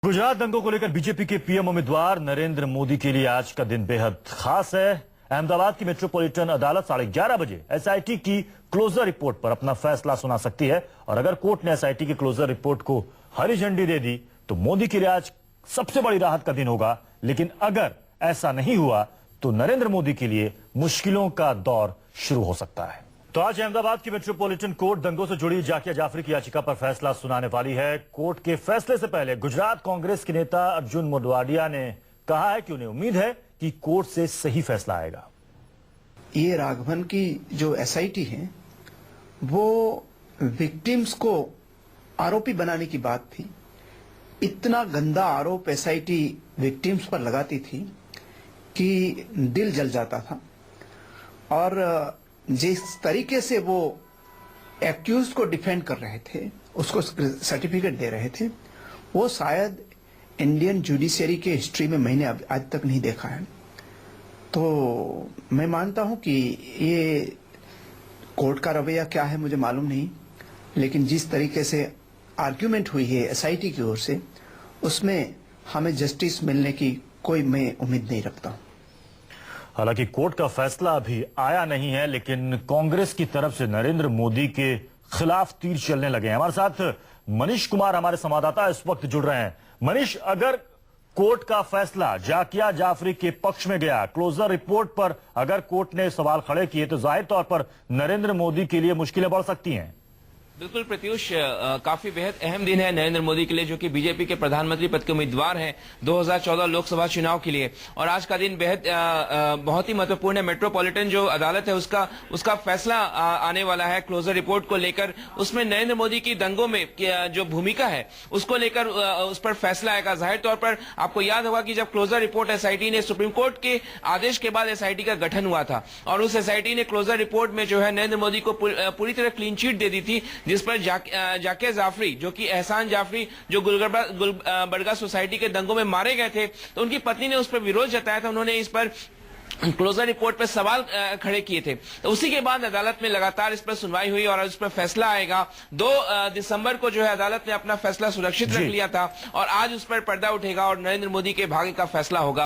गुजरात दंगों को लेकर बीजेपी के पीएम उम्मीदवार नरेंद्र मोदी के लिए आज का दिन बेहद खास है। अहमदाबाद की मेट्रोपॉलिटन अदालत 11:30 बजे एसआईटी की क्लोजर रिपोर्ट पर अपना फैसला सुना सकती है और अगर कोर्ट ने एसआईटी की क्लोजर रिपोर्ट को हरी झंडी दे दी तो मोदी के लिए आज सबसे बड़ी राहत का दिन होगा। लेकिन अगर ऐसा नहीं हुआ तो नरेंद्र मोदी के लिए मुश्किलों का दौर शुरू हो सकता है। तो आज अहमदाबाद की मेट्रोपॉलिटन कोर्ट दंगों से जुड़ी जाकिया जाफरी की याचिका पर फैसला सुनाने वाली है। कोर्ट के फैसले से पहले गुजरात कांग्रेस के नेता अर्जुन मोढवाडिया ने कहा है कि उन्हें उम्मीद है कि कोर्ट से सही फैसला आएगा। ये राघवन की जो एसआईटी है वो विक्टिम्स को आरोपी बनाने की बात थी। इतना गंदा आरोप एसआईटी विक्टिम्स पर लगाती थी कि दिल जल जाता था और जिस तरीके से वो एक्यूज को डिफेंड कर रहे थे, उसको सर्टिफिकेट दे रहे थे, वो शायद इंडियन जुडिशरी के हिस्ट्री में मैंने आज तक नहीं देखा है। तो मैं मानता हूं कि ये कोर्ट का रवैया क्या है मुझे मालूम नहीं, लेकिन जिस तरीके से आर्ग्यूमेंट हुई है एसआईटी की ओर से, उसमें हमें जस्टिस मिलने की कोई मैं उम्मीद नहीं रखता हूं। हालांकि कोर्ट का फैसला अभी आया नहीं है, लेकिन कांग्रेस की तरफ से नरेंद्र मोदी के खिलाफ तीर चलने लगे हैं। हमारे साथ मनीष कुमार हमारे संवाददाता इस वक्त जुड़ रहे हैं। मनीष, अगर कोर्ट का फैसला जाकिया जाफरी के पक्ष में गया, क्लोजर रिपोर्ट पर अगर कोर्ट ने सवाल खड़े किए तो जाहिर तौर पर नरेंद्र मोदी के लिए मुश्किलें बढ़ सकती हैं। बिल्कुल प्रत्युष, काफी बेहद अहम दिन है नरेंद्र मोदी के लिए, जो कि बीजेपी के प्रधानमंत्री पद के उम्मीदवार हैं 2014 लोकसभा चुनाव के लिए। और आज का दिन बेहद बहुत ही महत्वपूर्ण है। मेट्रोपॉलिटन जो अदालत है उसका फैसला आने वाला है क्लोजर रिपोर्ट को लेकर। उसमें नरेंद्र मोदी की दंगों में जो भूमिका है उसको लेकर उस पर फैसला आएगा। जाहिर तौर पर आपको याद होगा कि जब क्लोजर रिपोर्ट एसआईटी ने सुप्रीम कोर्ट के आदेश के बाद एसआईटी का गठन हुआ था और उस एसआईटी ने क्लोजर रिपोर्ट में जो है नरेंद्र मोदी को पूरी तरह क्लीन चिट दे दी थी, जिस पर जाकिया जाफरी, जो कि एहसान जाफरी, जो गुलबर्गा सोसाइटी के दंगों में मारे गए थे, तो उनकी पत्नी ने उस पर विरोध जताया था। उन्होंने इस पर क्लोजर रिपोर्ट पर सवाल खड़े किए थे। तो उसी के बाद अदालत में लगातार इस पर सुनवाई हुई और इस पर फैसला आएगा। 2 दिसंबर को जो है अदालत ने अपना फैसला सुरक्षित रख लिया था और आज उस पर पर्दा उठेगा और नरेंद्र मोदी के भाग्य का फैसला होगा।